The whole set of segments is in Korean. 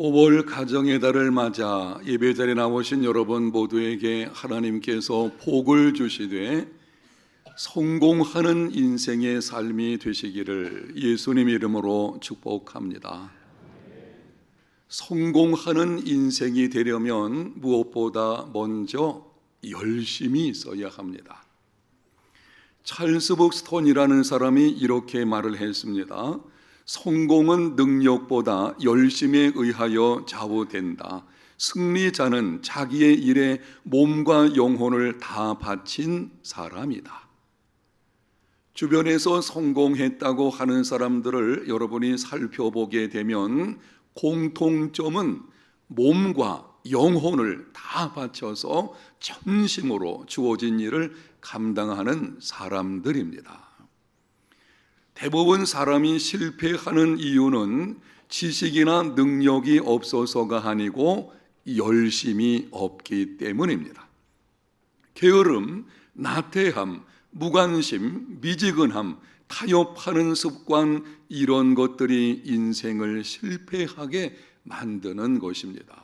5월 가정의 달을 맞아 예배자리에 나오신 여러분 모두에게 하나님께서 복을 주시되 성공하는 인생의 삶이 되시기를 예수님 이름으로 축복합니다. 성공하는 인생이 되려면 무엇보다 먼저 열심이 있어야 합니다. 찰스 벅스톤이라는 사람이 이렇게 말을 했습니다. 성공은 능력보다 열심에 의하여 좌우된다. 승리자는 자기의 일에 몸과 영혼을 다 바친 사람이다. 주변에서 성공했다고 하는 사람들을 여러분이 살펴보게 되면 공통점은 몸과 영혼을 다 바쳐서 전심으로 주어진 일을 감당하는 사람들입니다. 대부분 사람이 실패하는 이유는 지식이나 능력이 없어서가 아니고 열심이 없기 때문입니다. 게으름, 나태함, 무관심, 미지근함, 타협하는 습관, 이런 것들이 인생을 실패하게 만드는 것입니다.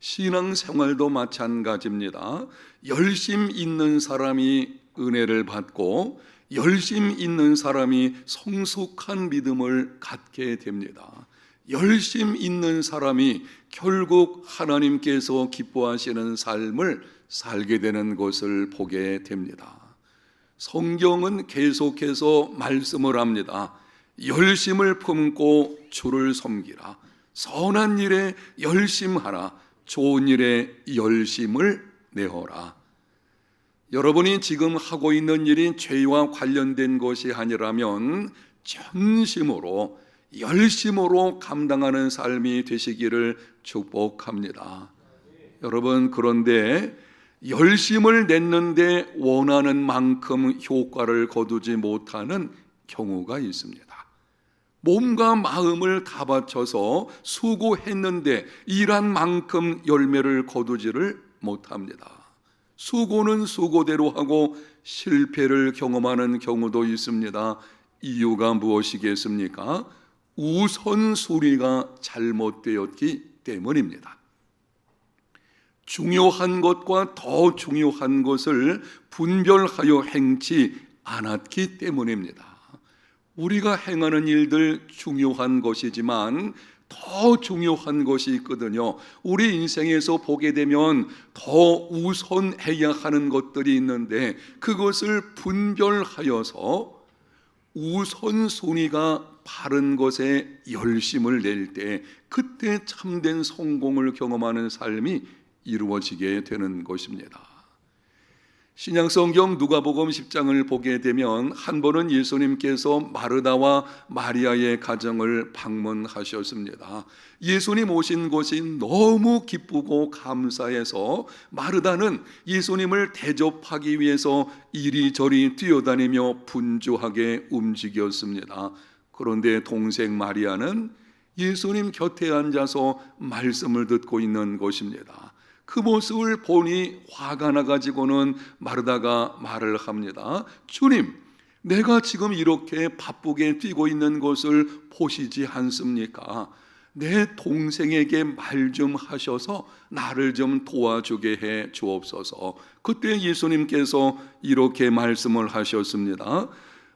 신앙생활도 마찬가지입니다. 열심 있는 사람이 은혜를 받고 열심 있는 사람이 성숙한 믿음을 갖게 됩니다. 열심 있는 사람이 결국 하나님께서 기뻐하시는 삶을 살게 되는 것을 보게 됩니다. 성경은 계속해서 말씀을 합니다. 열심을 품고 주를 섬기라. 선한 일에 열심하라. 좋은 일에 열심을 내어라. 여러분이 지금 하고 있는 일이 죄와 관련된 것이 아니라면 전심으로 열심으로 감당하는 삶이 되시기를 축복합니다. 여러분, 그런데 열심을 냈는데 원하는 만큼 효과를 거두지 못하는 경우가 있습니다. 몸과 마음을 다 바쳐서 수고했는데 일한 만큼 열매를 거두지를 못합니다. 수고는 수고대로 하고 실패를 경험하는 경우도 있습니다. 이유가 무엇이겠습니까? 우선순위가 잘못되었기 때문입니다. 중요한 것과 더 중요한 것을 분별하여 행치 않았기 때문입니다. 우리가 행하는 일들 중요한 것이지만 더 중요한 것이 있거든요. 우리 인생에서 보게 되면 더 우선해야 하는 것들이 있는데 그것을 분별하여서 우선순위가 바른 것에 열심을 낼 때 그때 참된 성공을 경험하는 삶이 이루어지게 되는 것입니다. 신약성경 누가복음 10장을 보게 되면 한 번은 예수님께서 마르다와 마리아의 가정을 방문하셨습니다. 예수님 오신 것이 너무 기쁘고 감사해서 마르다는 예수님을 대접하기 위해서 이리저리 뛰어다니며 분주하게 움직였습니다. 그런데 동생 마리아는 예수님 곁에 앉아서 말씀을 듣고 있는 것입니다. 그 모습을 보니 화가 나가지고는 마르다가 말을 합니다. 주님, 내가 지금 이렇게 바쁘게 뛰고 있는 것을 보시지 않습니까? 내 동생에게 말 좀 하셔서 나를 좀 도와주게 해 주옵소서. 그때 예수님께서 이렇게 말씀을 하셨습니다.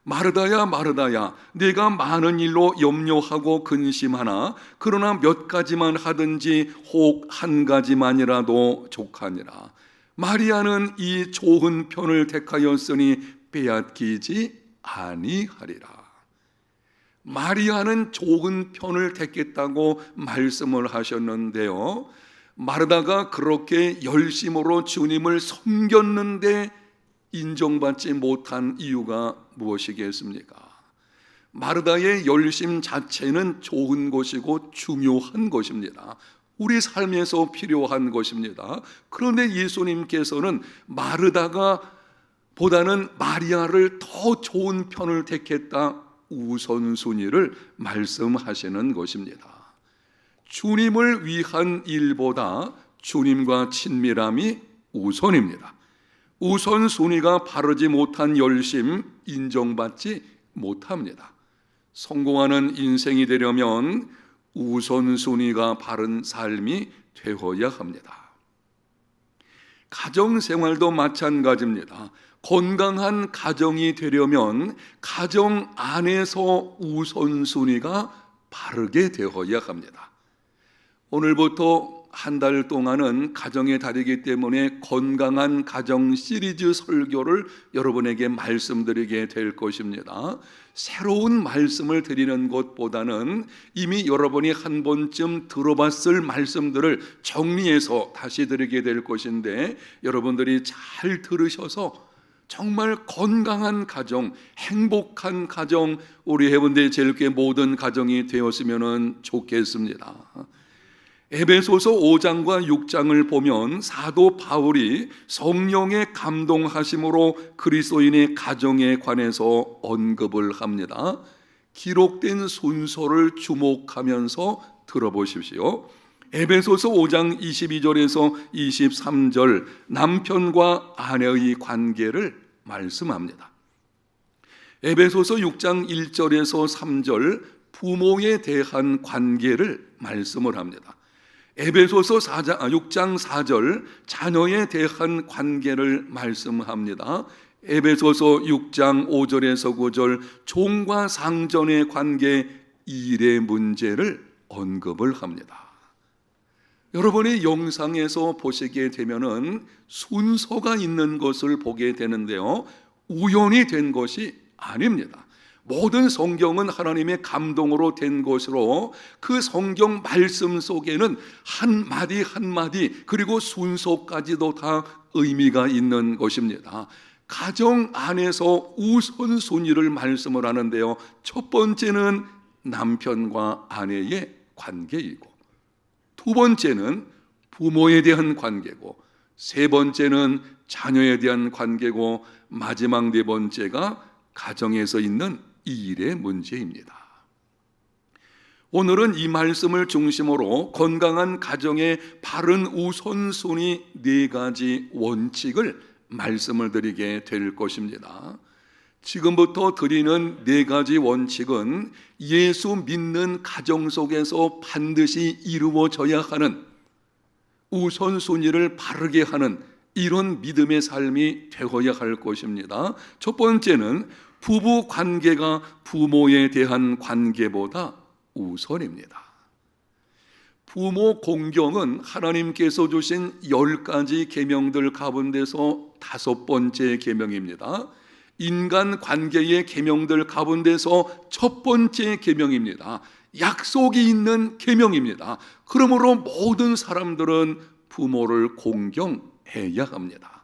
마르다야, 마르다야, 네가 많은 일로 염려하고 근심하나 그러나 몇 가지만 하든지 혹 한 가지만이라도 족하니라. 마리아는 이 좋은 편을 택하였으니 빼앗기지 아니하리라. 마리아는 좋은 편을 택했다고 말씀을 하셨는데요, 마르다가 그렇게 열심으로 주님을 섬겼는데 인정받지 못한 이유가 무엇이겠습니까? 마르다의 열심 자체는 좋은 것이고 중요한 것입니다. 우리 삶에서 필요한 것입니다. 그런데 예수님께서는 마르다가 보다는 마리아를 더 좋은 편을 택했다, 우선순위를 말씀하시는 것입니다. 주님을 위한 일보다 주님과 친밀함이 우선입니다. 우선순위가 바르지 못한 열심 인정받지 못합니다. 성공하는 인생이 되려면 우선순위가 바른 삶이 되어야 합니다. 가정생활도 마찬가지입니다. 건강한 가정이 되려면 가정 안에서 우선순위가 바르게 되어야 합니다. 오늘부터 한 달 동안은 가정의 달이기 때문에 건강한 가정 시리즈 설교를 여러분에게 말씀드리게 될 것입니다. 새로운 말씀을 드리는 것보다는 이미 여러분이 한 번쯤 들어봤을 말씀들을 정리해서 다시 드리게 될 것인데, 여러분들이 잘 들으셔서 정말 건강한 가정, 행복한 가정, 우리 해운대 제일교회 모든 가정이 되었으면 좋겠습니다. 에베소서 5장과 6장을 보면 사도 바울이 성령의 감동하심으로 그리스도인의 가정에 관해서 언급을 합니다. 기록된 순서를 주목하면서 들어보십시오. 에베소서 5장 22절에서 23절 남편과 아내의 관계를 말씀합니다. 에베소서 6장 1절에서 3절 부모에 대한 관계를 말씀을 합니다. 에베소서 6장 4절 자녀에 대한 관계를 말씀합니다. 에베소서 6장 5절에서 9절 종과 상전의 관계, 일의 문제를 언급을 합니다. 여러분이 영상에서 보시게 되면은 순서가 있는 것을 보게 되는데요, 우연히 된 것이 아닙니다. 모든 성경은 하나님의 감동으로 된 것으로 그 성경 말씀 속에는 한마디 한마디 그리고 순서까지도 다 의미가 있는 것입니다. 가정 안에서 우선순위를 말씀을 하는데요, 첫 번째는 남편과 아내의 관계이고, 두 번째는 부모에 대한 관계고, 세 번째는 자녀에 대한 관계고, 마지막 네 번째가 가정에서 있는 이 일의 문제입니다. 오늘은 이 말씀을 중심으로 건강한 가정의 바른 우선순위 네 가지 원칙을 말씀을 드리게 될 것입니다. 지금부터 드리는 네 가지 원칙은 예수 믿는 가정 속에서 반드시 이루어져야 하는, 우선순위를 바르게 하는 이런 믿음의 삶이 되어야 할 것입니다. 첫 번째는 부부 관계가 부모에 대한 관계보다 우선입니다. 부모 공경은 하나님께서 주신 10가지 계명들 가운데서 5번째 계명입니다. 인간 관계의 계명들 가운데서 첫 번째 계명입니다. 약속이 있는 계명입니다. 그러므로 모든 사람들은 부모를 공경해야 합니다.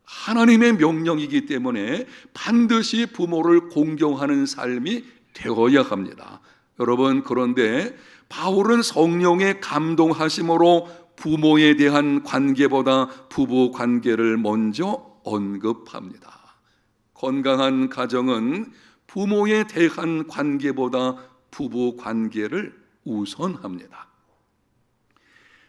하나님의 명령이기 때문에 반드시 부모를 공경하는 삶이 되어야 합니다. 여러분, 그런데 바울은 성령의 감동하심으로 부모에 대한 관계보다 부부 관계를 먼저 언급합니다. 건강한 가정은 부모에 대한 관계보다 부부 관계를 우선합니다.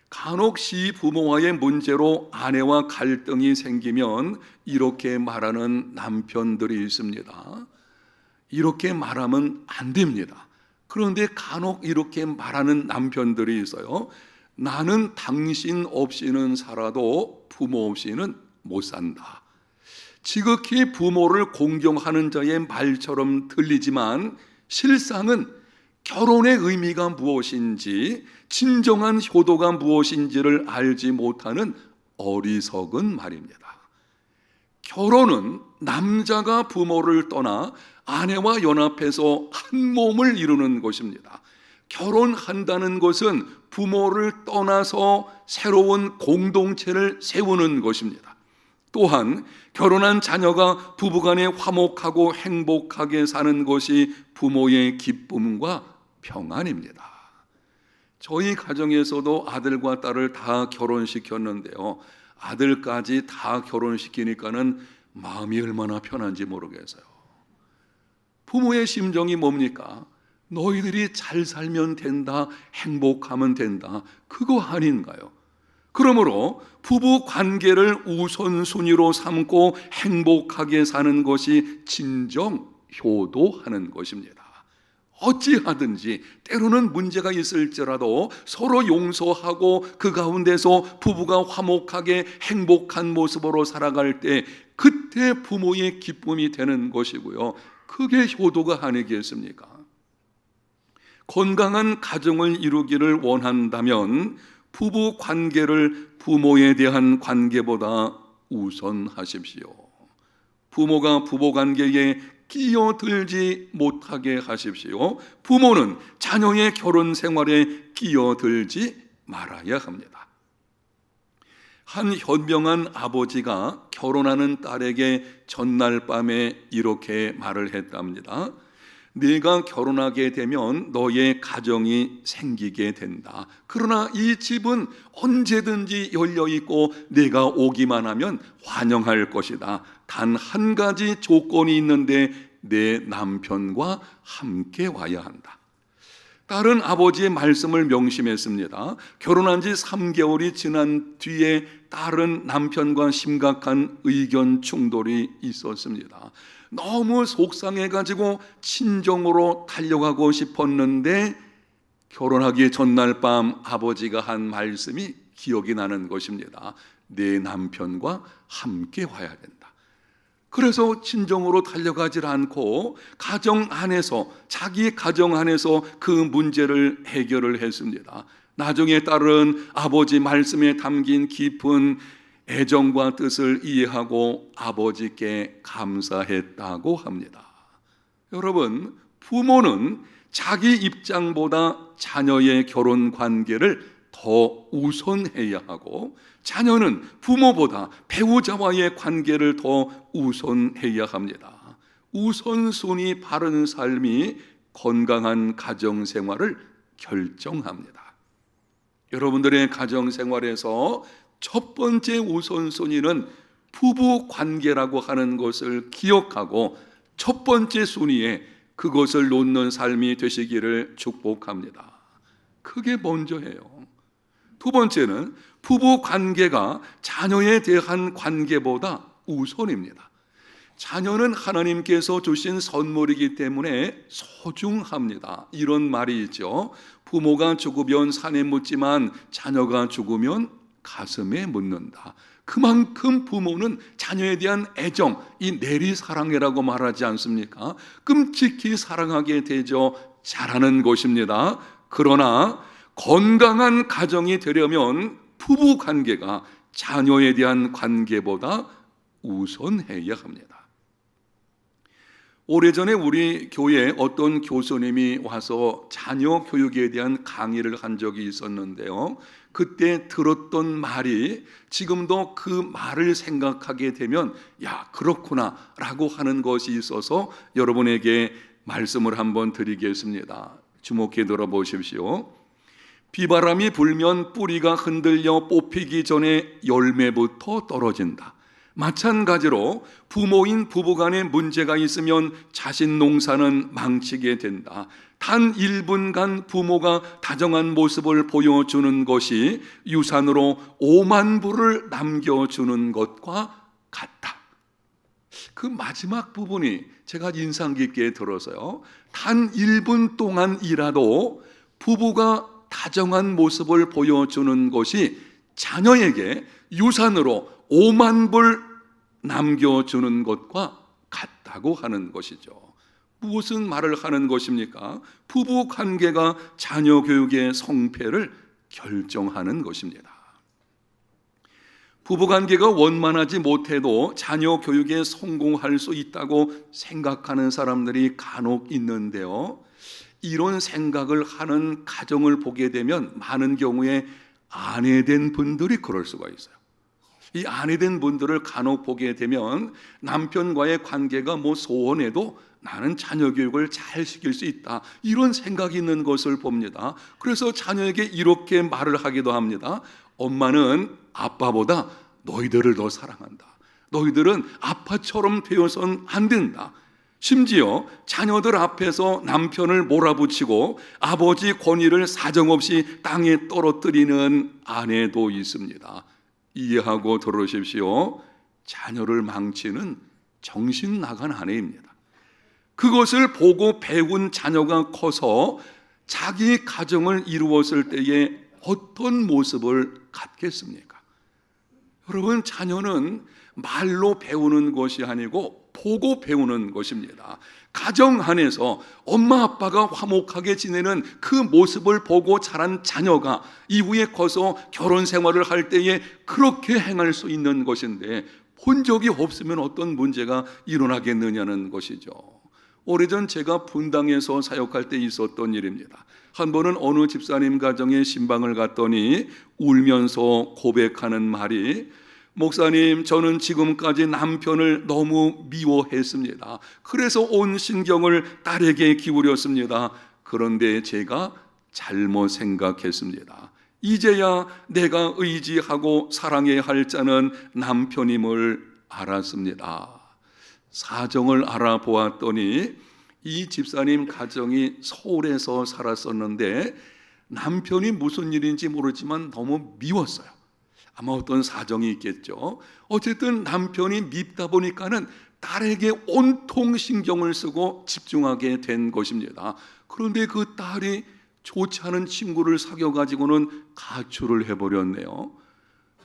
간혹 시부모와의 문제로 아내와 갈등이 생기면 이렇게 말하는 남편들이 있습니다. 이렇게 말하면 안 됩니다. 그런데 간혹 이렇게 말하는 남편들이 있어요. 나는 당신 없이는 살아도 부모 없이는 못 산다. 지극히 부모를 공경하는 자의 말처럼 들리지만 실상은 결혼의 의미가 무엇인지, 진정한 효도가 무엇인지를 알지 못하는 어리석은 말입니다. 결혼은 남자가 부모를 떠나 아내와 연합해서 한 몸을 이루는 것입니다. 결혼한다는 것은 부모를 떠나서 새로운 공동체를 세우는 것입니다. 또한 결혼한 자녀가 부부간에 화목하고 행복하게 사는 것이 부모의 기쁨과 평안입니다. 저희 가정에서도 아들과 딸을 다 결혼시켰는데요, 아들까지 다 결혼시키니까는 마음이 얼마나 편한지 모르겠어요. 부모의 심정이 뭡니까? 너희들이 잘 살면 된다, 행복하면 된다, 그거 아닌가요? 그러므로 부부 관계를 우선순위로 삼고 행복하게 사는 것이 진정 효도하는 것입니다. 어찌하든지 때로는 문제가 있을지라도 서로 용서하고 그 가운데서 부부가 화목하게 행복한 모습으로 살아갈 때 그때 부모의 기쁨이 되는 것이고요. 그게 효도가 아니겠습니까? 건강한 가정을 이루기를 원한다면 부부 관계를 부모에 대한 관계보다 우선하십시오. 부모가 부부 관계에 끼어들지 못하게 하십시오. 부모는 자녀의 결혼 생활에 끼어들지 말아야 합니다. 한 현명한 아버지가 결혼하는 딸에게 전날 밤에 이렇게 말을 했답니다. 네가 결혼하게 되면 너의 가정이 생기게 된다. 그러나 이 집은 언제든지 열려있고 네가 오기만 하면 환영할 것이다. 단 한 가지 조건이 있는데 내 남편과 함께 와야 한다. 딸은 아버지의 말씀을 명심했습니다. 결혼한 지 3개월이 지난 뒤에 딸은 남편과 심각한 의견 충돌이 있었습니다. 너무 속상해가지고 친정으로 달려가고 싶었는데 결혼하기 전날 밤 아버지가 한 말씀이 기억이 나는 것입니다. 내 남편과 함께 와야 된다. 그래서 친정으로 달려가질 않고 가정 안에서, 자기 가정 안에서 그 문제를 해결을 했습니다. 나중에 딸은 아버지 말씀에 담긴 깊은 애정과 뜻을 이해하고 아버지께 감사했다고 합니다. 여러분, 부모는 자기 입장보다 자녀의 결혼 관계를 더 우선해야 하고, 자녀는 부모보다 배우자와의 관계를 더 우선해야 합니다. 우선순위 바른 삶이 건강한 가정 생활을 결정합니다. 여러분들의 가정 생활에서 첫 번째 우선순위는 부부 관계라고 하는 것을 기억하고 첫 번째 순위에 그것을 놓는 삶이 되시기를 축복합니다. 그게 먼저예요. 두 번째는 부부 관계가 자녀에 대한 관계보다 우선입니다. 자녀는 하나님께서 주신 선물이기 때문에 소중합니다. 이런 말이 있죠. 부모가 죽으면 산에 묻지만 자녀가 죽으면 가슴에 묻는다. 그만큼 부모는 자녀에 대한 애정, 이 내리사랑이라고 말하지 않습니까? 끔찍히 사랑하게 되죠. 잘하는 것입니다. 그러나 건강한 가정이 되려면 부부 관계가 자녀에 대한 관계보다 우선해야 합니다. 오래전에 우리 교회에 어떤 교수님이 와서 자녀 교육에 대한 강의를 한 적이 있었는데요. 그때 들었던 말이 지금도 그 말을 생각하게 되면 야, 그렇구나 라고 하는 것이 있어서 여러분에게 말씀을 한번 드리겠습니다. 주목해 들어보십시오. 비바람이 불면 뿌리가 흔들려 뽑히기 전에 열매부터 떨어진다. 마찬가지로 부모인 부부간에 문제가 있으면 자신 농사는 망치게 된다. 단 1분간 부모가 다정한 모습을 보여주는 것이 유산으로 5만 부를 남겨주는 것과 같다. 그 마지막 부분이 제가 인상 깊게 들어서요. 단 1분 동안이라도 부부가 다정한 모습을 보여주는 것이 자녀에게 유산으로 5만 불 남겨주는 것과 같다고 하는 것이죠. 무슨 말을 하는 것입니까? 부부 관계가 자녀 교육의 성패를 결정하는 것입니다. 부부 관계가 원만하지 못해도 자녀 교육에 성공할 수 있다고 생각하는 사람들이 간혹 있는데요. 이런 생각을 하는 가정을 보게 되면 많은 경우에 아내된 분들이 그럴 수가 있어요. 이 아내된 분들을 간혹 보게 되면 남편과의 관계가 소원해도 나는 자녀 교육을 잘 시킬 수 있다, 이런 생각이 있는 것을 봅니다. 그래서 자녀에게 이렇게 말을 하기도 합니다. 엄마는 아빠보다 너희들을 더 사랑한다. 너희들은 아빠처럼 되어서는 안 된다. 심지어 자녀들 앞에서 남편을 몰아붙이고 아버지 권위를 사정없이 땅에 떨어뜨리는 아내도 있습니다. 이해하고 들으십시오. 자녀를 망치는 정신 나간 아내입니다. 그것을 보고 배운 자녀가 커서 자기 가정을 이루었을 때에 어떤 모습을 갖겠습니까? 여러분, 자녀는 말로 배우는 것이 아니고 보고 배우는 것입니다. 가정 안에서 엄마 아빠가 화목하게 지내는 그 모습을 보고 자란 자녀가 이후에 커서 결혼 생활을 할 때에 그렇게 행할 수 있는 것인데, 본 적이 없으면 어떤 문제가 일어나겠느냐는 것이죠. 오래전 제가 분당에서 사역할 때 있었던 일입니다. 한 번은 어느 집사님 가정에 신방을 갔더니 울면서 고백하는 말이, 목사님, 저는 지금까지 남편을 너무 미워했습니다. 그래서 온 신경을 딸에게 기울였습니다. 그런데 제가 잘못 생각했습니다. 이제야 내가 의지하고 사랑해야 할 자는 남편임을 알았습니다. 사정을 알아보았더니 이 집사님 가정이 서울에서 살았었는데 남편이 무슨 일인지 모르지만 너무 미웠어요. 아마 어떤 사정이 있겠죠. 어쨌든 남편이 밉다 보니까는 딸에게 온통 신경을 쓰고 집중하게 된 것입니다. 그런데 그 딸이 좋지 않은 친구를 사귀어가지고는 가출을 해버렸네요.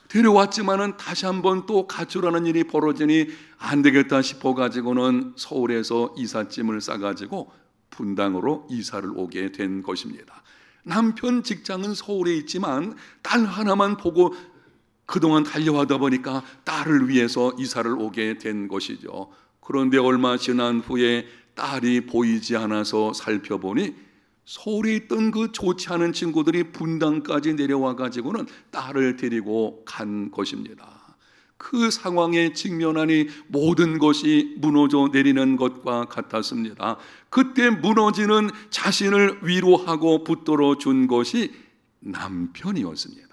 데려왔지만은 다시 한번 또 가출하는 일이 벌어지니 안 되겠다 싶어가지고는 서울에서 이삿짐을 싸가지고 분당으로 이사를 오게 된 것입니다. 남편 직장은 서울에 있지만 딸 하나만 보고 그동안 달려하다 보니까 딸을 위해서 이사를 오게 된 것이죠. 그런데 얼마 지난 후에 딸이 보이지 않아서 살펴보니 서울에 있던 그 좋지 않은 친구들이 분당까지 내려와 가지고는 딸을 데리고 간 것입니다. 그 상황에 직면하니 모든 것이 무너져 내리는 것과 같았습니다. 그때 무너지는 자신을 위로하고 붙들어 준 것이 남편이었습니다.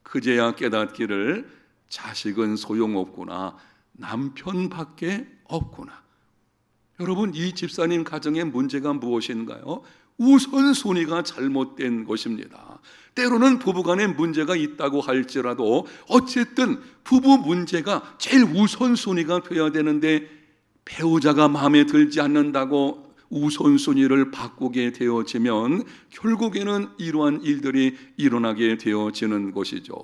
그제야 깨닫기를 자식은 소용없구나, 남편밖에 없구나. 여러분, 이 집사님 가정의 문제가 무엇인가요? 우선순위가 잘못된 것입니다. 때로는 부부간에 문제가 있다고 할지라도 어쨌든 부부 문제가 제일 우선순위가 되어야 되는데, 배우자가 마음에 들지 않는다고 우선순위를 바꾸게 되어지면 결국에는 이러한 일들이 일어나게 되어지는 것이죠.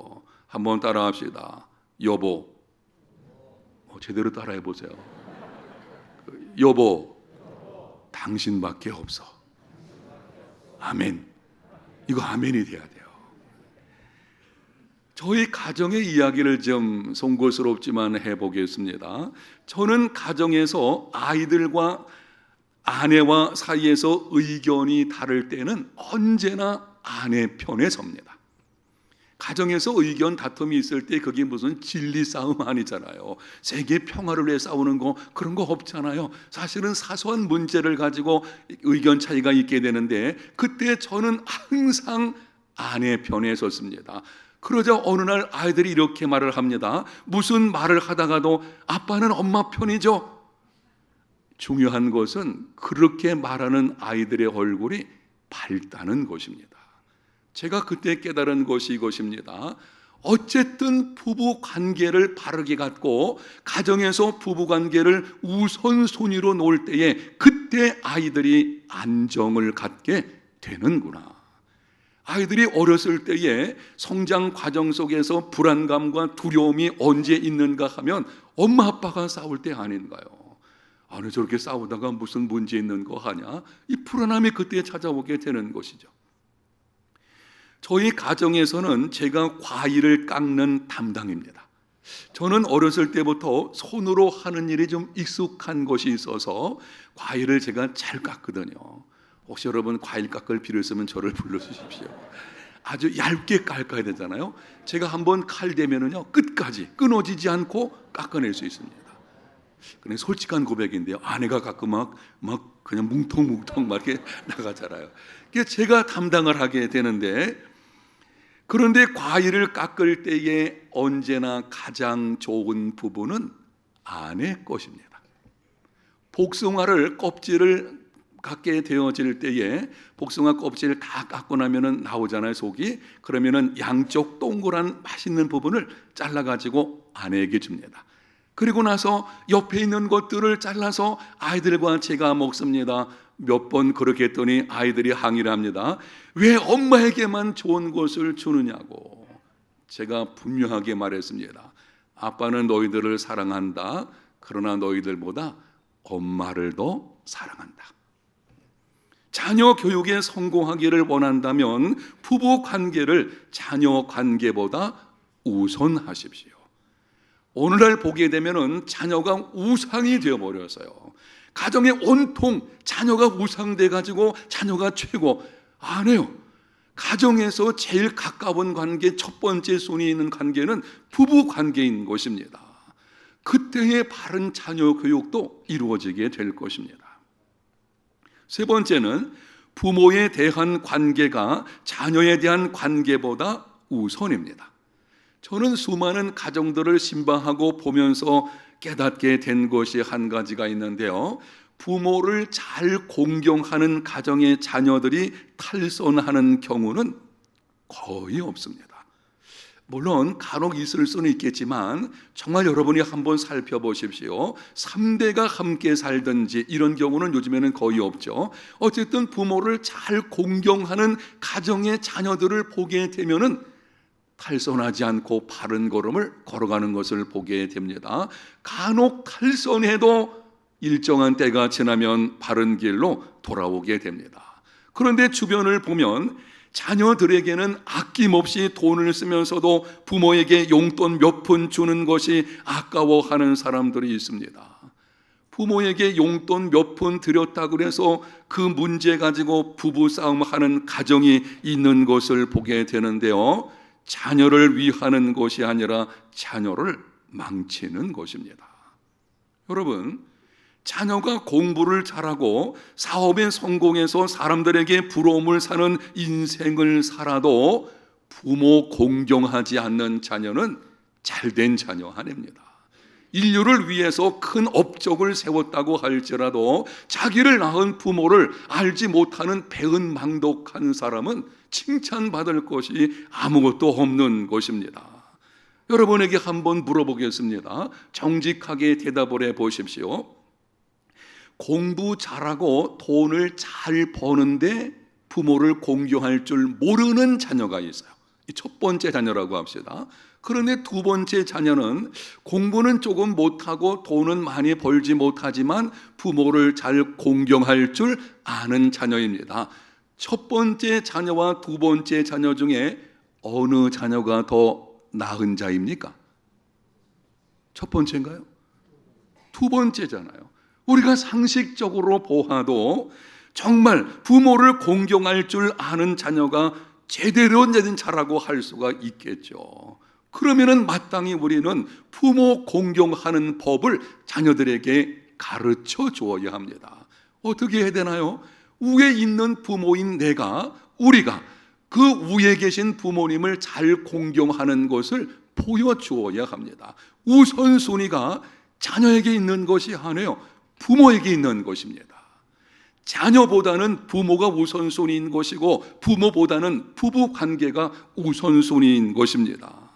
한번 따라합시다. 여보, 제대로 따라해 보세요. 여보, 당신밖에 없어. 아멘. 이거 아멘이 돼야 돼요. 저희 가정의 이야기를 좀 송구스럽지만 해보겠습니다. 저는 가정에서 아이들과 아내와 사이에서 의견이 다를 때는 언제나 아내 편에 섭니다. 가정에서 의견 다툼이 있을 때 그게 무슨 진리 싸움 아니잖아요. 세계 평화를 위해 싸우는 거, 그런 거 없잖아요. 사실은 사소한 문제를 가지고 의견 차이가 있게 되는데, 그때 저는 항상 아내 편에 섰습니다. 그러자 어느 날 아이들이 이렇게 말을 합니다. 무슨 말을 하다가도 아빠는 엄마 편이죠. 중요한 것은 그렇게 말하는 아이들의 얼굴이 밝다는 것입니다. 제가 그때 깨달은 것이 이것입니다. 어쨌든 부부 관계를 바르게 갖고 가정에서 부부 관계를 우선순위로 놓을 때에 그때 아이들이 안정을 갖게 되는구나. 아이들이 어렸을 때에 성장 과정 속에서 불안감과 두려움이 언제 있는가 하면 엄마 아빠가 싸울 때 아닌가요? 아니, 저렇게 싸우다가 무슨 문제 있는 거 하냐? 이 불안함이 그때 찾아오게 되는 것이죠. 저희 가정에서는 제가 과일을 깎는 담당입니다. 저는 어렸을 때부터 손으로 하는 일이 좀 익숙한 것이 있어서 과일을 제가 잘 깎거든요. 혹시 여러분 과일 깎을 필요 있으면 저를 불러주십시오. 아주 얇게 깎아야 되잖아요. 제가 한번 칼 대면은요, 끝까지 끊어지지 않고 깎아낼 수 있습니다. 그냥 솔직한 고백인데요, 아내가 가끔 막 그냥 뭉텅뭉텅 막 이렇게 나가잖아요. 그게 제가 담당을 하게 되는데, 그런데 과일을 깎을 때에 언제나 가장 좋은 부분은 아내 것입니다. 복숭아를 껍질을 갖게 되어질 때에 복숭아 껍질을 다 깎고 나면은 나오잖아요, 속이. 그러면은 양쪽 동그란 맛있는 부분을 잘라가지고 아내에게 줍니다. 그리고 나서 옆에 있는 것들을 잘라서 아이들과 제가 먹습니다. 몇 번 그렇게 했더니 아이들이 항의를 합니다. 왜 엄마에게만 좋은 것을 주느냐고. 제가 분명하게 말했습니다. 아빠는 너희들을 사랑한다. 그러나 너희들보다 엄마를 더 사랑한다. 자녀 교육에 성공하기를 원한다면 부부 관계를 자녀 관계보다 우선하십시오. 오늘날 보게 되면은 자녀가 우상이 되어버려서요. 가정에 온통 자녀가 우상돼 가지고 자녀가 최고 안 해요. 가정에서 제일 가까운 관계, 첫 번째 순위 있는 관계는 부부 관계인 것입니다. 그때의 바른 자녀 교육도 이루어지게 될 것입니다. 세 번째는 부모에 대한 관계가 자녀에 대한 관계보다 우선입니다. 저는 수많은 가정들을 신방하고 보면서 깨닫게 된 것이 한 가지가 있는데요. 부모를 잘 공경하는 가정의 자녀들이 탈선하는 경우는 거의 없습니다. 물론 간혹 있을 수는 있겠지만 정말 여러분이 한번 살펴보십시오. 3대가 함께 살든지 이런 경우는 요즘에는 거의 없죠. 어쨌든 부모를 잘 공경하는 가정의 자녀들을 보게 되면은 탈선하지 않고 바른 걸음을 걸어가는 것을 보게 됩니다. 간혹 탈선해도 일정한 때가 지나면 바른 길로 돌아오게 됩니다. 그런데 주변을 보면 자녀들에게는 아낌없이 돈을 쓰면서도 부모에게 용돈 몇 푼 주는 것이 아까워하는 사람들이 있습니다. 부모에게 용돈 몇 푼 드렸다고 해서 그 문제 가지고 부부싸움하는 가정이 있는 것을 보게 되는데요. 자녀를 위하는 것이 아니라 자녀를 망치는 것입니다. 여러분, 자녀가 공부를 잘하고 사업에 성공해서 사람들에게 부러움을 사는 인생을 살아도 부모 공경하지 않는 자녀는 잘된 자녀 아닙니다. 인류를 위해서 큰 업적을 세웠다고 할지라도 자기를 낳은 부모를 알지 못하는 배은망덕한 사람은 칭찬받을 것이 아무것도 없는 것입니다. 여러분에게 한번 물어보겠습니다. 정직하게 대답을 해 보십시오. 공부 잘하고 돈을 잘 버는데 부모를 공경할 줄 모르는 자녀가 있어요. 첫 번째 자녀라고 합시다. 그런데 두 번째 자녀는 공부는 조금 못하고 돈은 많이 벌지 못하지만 부모를 잘 공경할 줄 아는 자녀입니다. 첫 번째 자녀와 두 번째 자녀 중에 어느 자녀가 더 나은 자입니까? 첫 번째인가요? 두 번째잖아요. 우리가 상식적으로 보아도 정말 부모를 공경할 줄 아는 자녀가 제대로 된 자라고 할 수가 있겠죠. 그러면은 마땅히 우리는 부모 공경하는 법을 자녀들에게 가르쳐 주어야 합니다. 어떻게 해야 되나요? 위에 있는 부모인 우리가 그 위에 계신 부모님을 잘 공경하는 것을 보여주어야 합니다. 우선순위가 자녀에게 있는 것이 아니에요. 부모에게 있는 것입니다. 자녀보다는 부모가 우선순위인 것이고 부모보다는 부부 관계가 우선순위인 것입니다.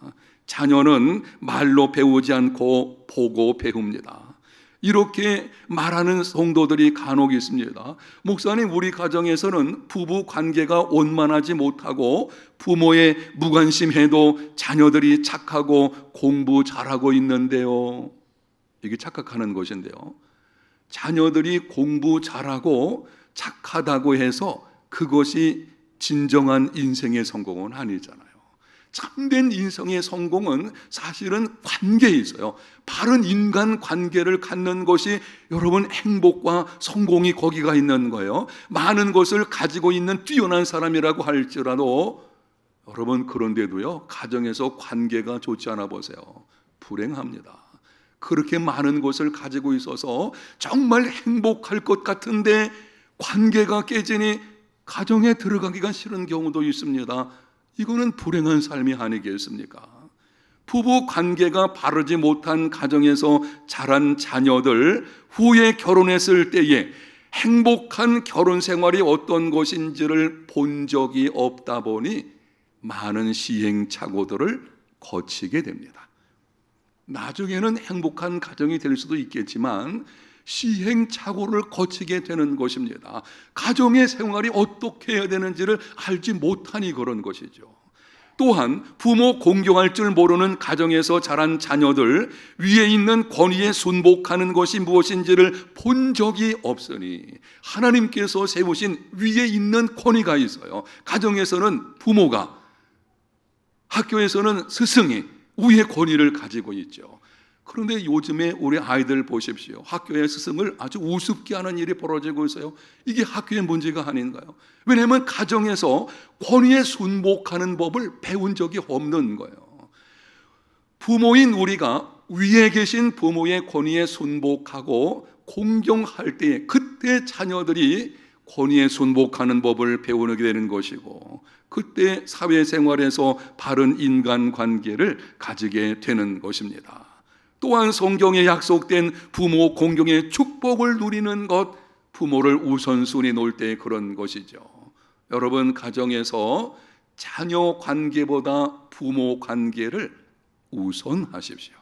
자녀는 말로 배우지 않고 보고 배웁니다. 이렇게 말하는 성도들이 간혹 있습니다. 목사님, 우리 가정에서는 부부 관계가 원만하지 못하고 부모의 무관심해도 자녀들이 착하고 공부 잘하고 있는데요. 이게 착각하는 것인데요. 자녀들이 공부 잘하고 착하다고 해서 그것이 진정한 인생의 성공은 아니잖아요. 참된 인생의 성공은 사실은 관계에 있어요. 바른 인간 관계를 갖는 것이 여러분 행복과 성공이 거기가 있는 거예요. 많은 것을 가지고 있는 뛰어난 사람이라고 할지라도 여러분, 그런데도요, 가정에서 관계가 좋지 않아 보세요. 불행합니다. 그렇게 많은 것을 가지고 있어서 정말 행복할 것 같은데 관계가 깨지니 가정에 들어가기가 싫은 경우도 있습니다. 이거는 불행한 삶이 아니겠습니까? 부부 관계가 바르지 못한 가정에서 자란 자녀들, 후에 결혼했을 때에 행복한 결혼 생활이 어떤 것인지를 본 적이 없다 보니 많은 시행착오들을 거치게 됩니다. 나중에는 행복한 가정이 될 수도 있겠지만 시행착오를 거치게 되는 것입니다. 가정의 생활이 어떻게 해야 되는지를 알지 못하니 그런 것이죠. 또한 부모 공경할 줄 모르는 가정에서 자란 자녀들, 위에 있는 권위에 순복하는 것이 무엇인지를 본 적이 없으니 하나님께서 세우신 위에 있는 권위가 있어요. 가정에서는 부모가, 학교에서는 스승이 위의 권위를 가지고 있죠. 그런데 요즘에 우리 아이들 보십시오. 학교의 스승을 아주 우습게 하는 일이 벌어지고 있어요. 이게 학교의 문제가 아닌가요? 왜냐하면 가정에서 권위에 순복하는 법을 배운 적이 없는 거예요. 부모인 우리가 위에 계신 부모의 권위에 순복하고 공경할 때에 그때 자녀들이 권위에 순복하는 법을 배우게 되는 것이고, 그때 사회생활에서 바른 인간관계를 가지게 되는 것입니다. 또한 성경에 약속된 부모 공경의 축복을 누리는 것, 부모를 우선순위 놓을 때 그런 것이죠. 여러분, 가정에서 자녀 관계보다 부모 관계를 우선하십시오.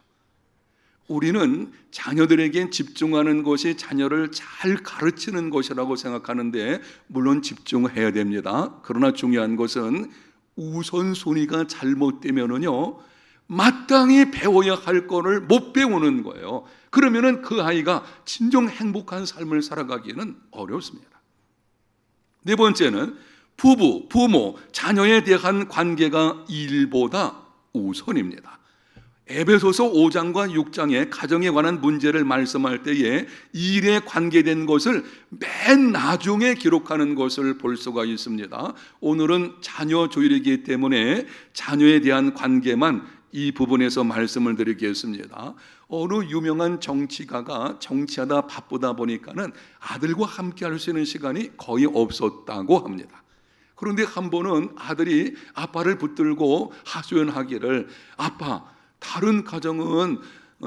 우리는 자녀들에게 집중하는 것이 자녀를 잘 가르치는 것이라고 생각하는데, 물론 집중해야 됩니다. 그러나 중요한 것은 우선순위가 잘못되면은요, 마땅히 배워야 할 거를 못 배우는 거예요. 그러면은 그 아이가 진정 행복한 삶을 살아가기는 어렵습니다. 네 번째는 부부, 부모, 자녀에 대한 관계가 일보다 우선입니다. 에베소서 5장과 6장에 가정에 관한 문제를 말씀할 때에 일에 관계된 것을 맨 나중에 기록하는 것을 볼 수가 있습니다. 오늘은 자녀 조율이기 때문에 자녀에 대한 관계만 이 부분에서 말씀을 드리겠습니다. 어느 유명한 정치가가 정치하다 바쁘다 보니까는 아들과 함께 할 수 있는 시간이 거의 없었다고 합니다. 그런데 한 번은 아들이 아빠를 붙들고 하소연하기를, 아빠, 다른 가정은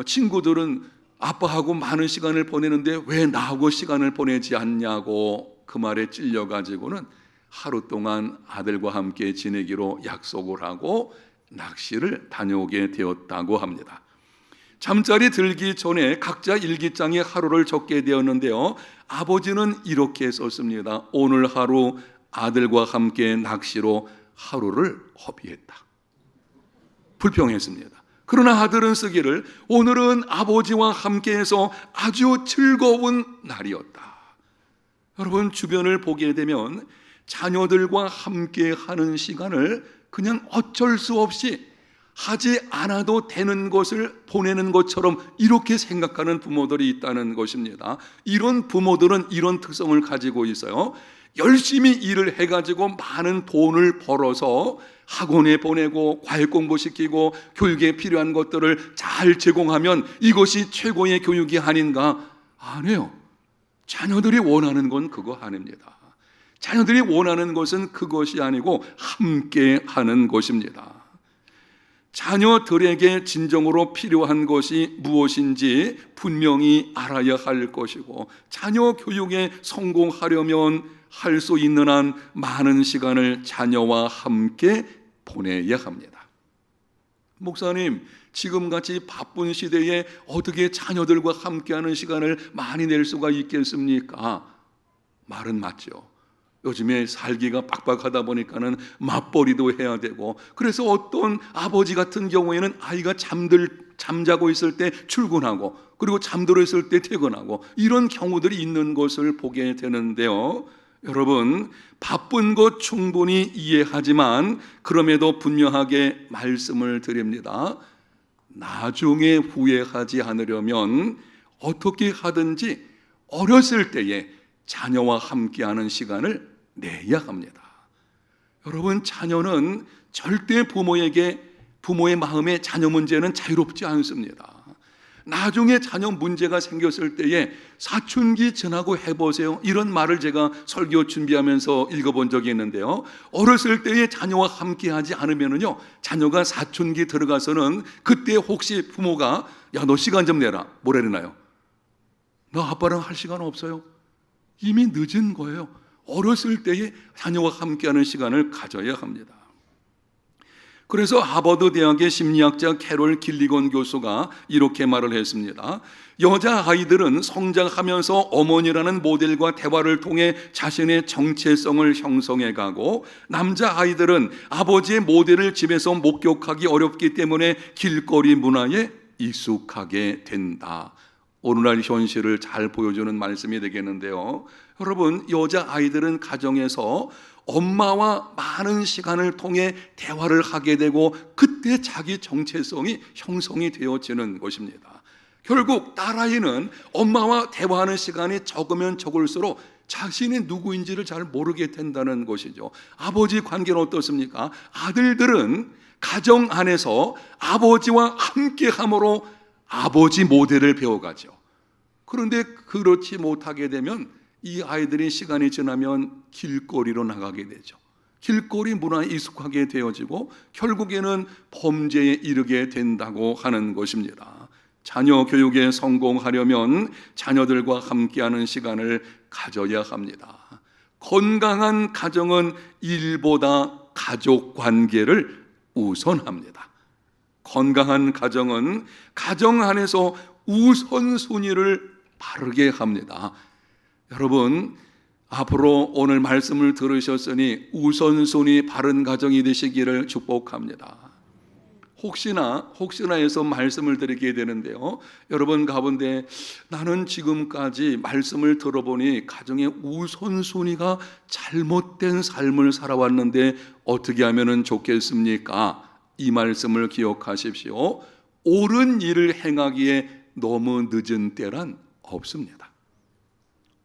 친구들은 아빠하고 많은 시간을 보내는데 왜 나하고 시간을 보내지 않냐고 그 말에 찔려가지고는 하루 동안 아들과 함께 지내기로 약속을 하고 낚시를 다녀오게 되었다고 합니다. 잠자리 들기 전에 각자 일기장에 하루를 적게 되었는데요, 아버지는 이렇게 썼습니다. 오늘 하루 아들과 함께 낚시로 하루를 허비했다. 불평했습니다. 그러나 아들은 쓰기를, 오늘은 아버지와 함께해서 아주 즐거운 날이었다. 여러분, 주변을 보게 되면 자녀들과 함께하는 시간을 그냥 어쩔 수 없이 하지 않아도 되는 것을 보내는 것처럼 이렇게 생각하는 부모들이 있다는 것입니다. 이런 부모들은 이런 특성을 가지고 있어요. 열심히 일을 해가지고 많은 돈을 벌어서 학원에 보내고 과외 공부시키고 교육에 필요한 것들을 잘 제공하면 이것이 최고의 교육이 아닌가? 아니에요. 자녀들이 원하는 건 그거 아닙니다. 자녀들이 원하는 것은 그것이 아니고 함께 하는 것입니다. 자녀들에게 진정으로 필요한 것이 무엇인지 분명히 알아야 할 것이고, 자녀 교육에 성공하려면 할 수 있는 한 많은 시간을 자녀와 함께 보내야 합니다. 목사님, 지금같이 바쁜 시대에 어떻게 자녀들과 함께하는 시간을 많이 낼 수가 있겠습니까? 말은 맞죠. 요즘에 살기가 빡빡하다 보니까는 맞벌이도 해야 되고, 그래서 어떤 아버지 같은 경우에는 아이가 잠자고 있을 때 출근하고, 그리고 잠들어 있을 때 퇴근하고, 이런 경우들이 있는 것을 보게 되는데요, 여러분, 바쁜 것 충분히 이해하지만 그럼에도 분명하게 말씀을 드립니다. 나중에 후회하지 않으려면 어떻게 하든지 어렸을 때에 자녀와 함께하는 시간을 내야 합니다. 여러분, 자녀는 절대 부모의 마음에 자녀 문제는 자유롭지 않습니다. 나중에 자녀 문제가 생겼을 때에 사춘기 지나고 해보세요. 이런 말을 제가 설교 준비하면서 읽어본 적이 있는데요, 어렸을 때에 자녀와 함께하지 않으면요, 자녀가 사춘기 들어가서는 그때 혹시 부모가 야, 너 시간 좀 내라, 뭐라 그러나요? 너 아빠랑 할 시간 없어요? 이미 늦은 거예요. 어렸을 때에 자녀와 함께하는 시간을 가져야 합니다. 그래서 하버드 대학의 심리학자 캐롤 길리건 교수가 이렇게 말을 했습니다. 여자 아이들은 성장하면서 어머니라는 모델과 대화를 통해 자신의 정체성을 형성해 가고, 남자 아이들은 아버지의 모델을 집에서 목격하기 어렵기 때문에 길거리 문화에 익숙하게 된다. 오늘날 현실을 잘 보여주는 말씀이 되겠는데요. 여러분, 여자 아이들은 가정에서 엄마와 많은 시간을 통해 대화를 하게 되고, 그때 자기 정체성이 형성이 되어지는 것입니다. 결국 딸아이는 엄마와 대화하는 시간이 적으면 적을수록 자신이 누구인지를 잘 모르게 된다는 것이죠. 아버지 관계는 어떻습니까? 아들들은 가정 안에서 아버지와 함께함으로 아버지 모델을 배워가죠. 그런데 그렇지 못하게 되면 이 아이들이 시간이 지나면 길거리로 나가게 되죠. 길거리 문화에 익숙하게 되어지고 결국에는 범죄에 이르게 된다고 하는 것입니다. 자녀 교육에 성공하려면 자녀들과 함께하는 시간을 가져야 합니다. 건강한 가정은 일보다 가족 관계를 우선합니다. 건강한 가정은 가정 안에서 우선순위를 바르게 합니다. 여러분, 앞으로 오늘 말씀을 들으셨으니 우선순위 바른 가정이 되시기를 축복합니다. 혹시나 해서 말씀을 드리게 되는데요, 여러분 가운데 나는 지금까지 말씀을 들어보니 가정의 우선순위가 잘못된 삶을 살아왔는데 어떻게 하면 좋겠습니까? 이 말씀을 기억하십시오. 옳은 일을 행하기에 너무 늦은 때란 없습니다.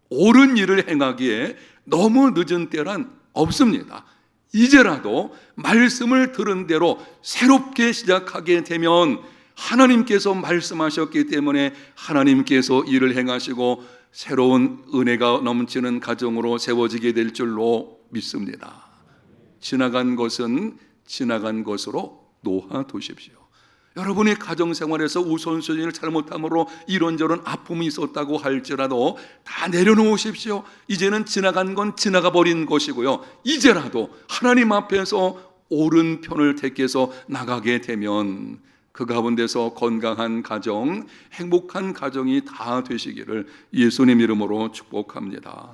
옳은 일을 행하기에 너무 늦은 때란 없습니다. 이제라도 말씀을 들은 대로 새롭게 시작하게 되면 하나님께서 말씀하셨기 때문에 하나님께서 일을 행하시고 새로운 은혜가 넘치는 가정으로 세워지게 될 줄로 믿습니다. 지나간 것은 지나간 것으로 놓아두십시오. 여러분이 가정생활에서 우선순위를 잘못함으로 이런저런 아픔이 있었다고 할지라도 다 내려놓으십시오. 이제는 지나간 건 지나가 버린 것이고요, 이제라도 하나님 앞에서 옳은 편을 택해서 나가게 되면 그 가운데서 건강한 가정, 행복한 가정이 다 되시기를 예수님 이름으로 축복합니다.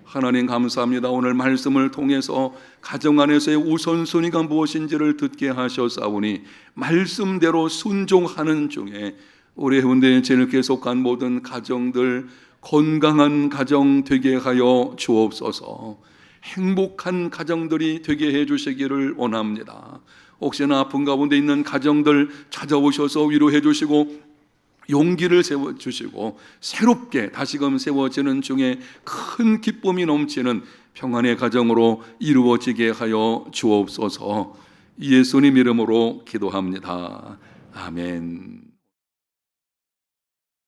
하나님 감사합니다. 오늘 말씀을 통해서 가정 안에서의 우선순위가 무엇인지를 듣게 하셨사오니 말씀대로 순종하는 중에 우리 해운대에 재밌게 속한 모든 가정들 건강한 가정 되게 하여 주옵소서. 행복한 가정들이 되게 해 주시기를 원합니다. 혹시나 아픈 가운데 있는 가정들 찾아오셔서 위로해 주시고 용기를 세워주시고 새롭게 다시금 세워지는 중에 큰 기쁨이 넘치는 평안의 가정으로 이루어지게 하여 주옵소서. 예수님 이름으로 기도합니다. 아멘.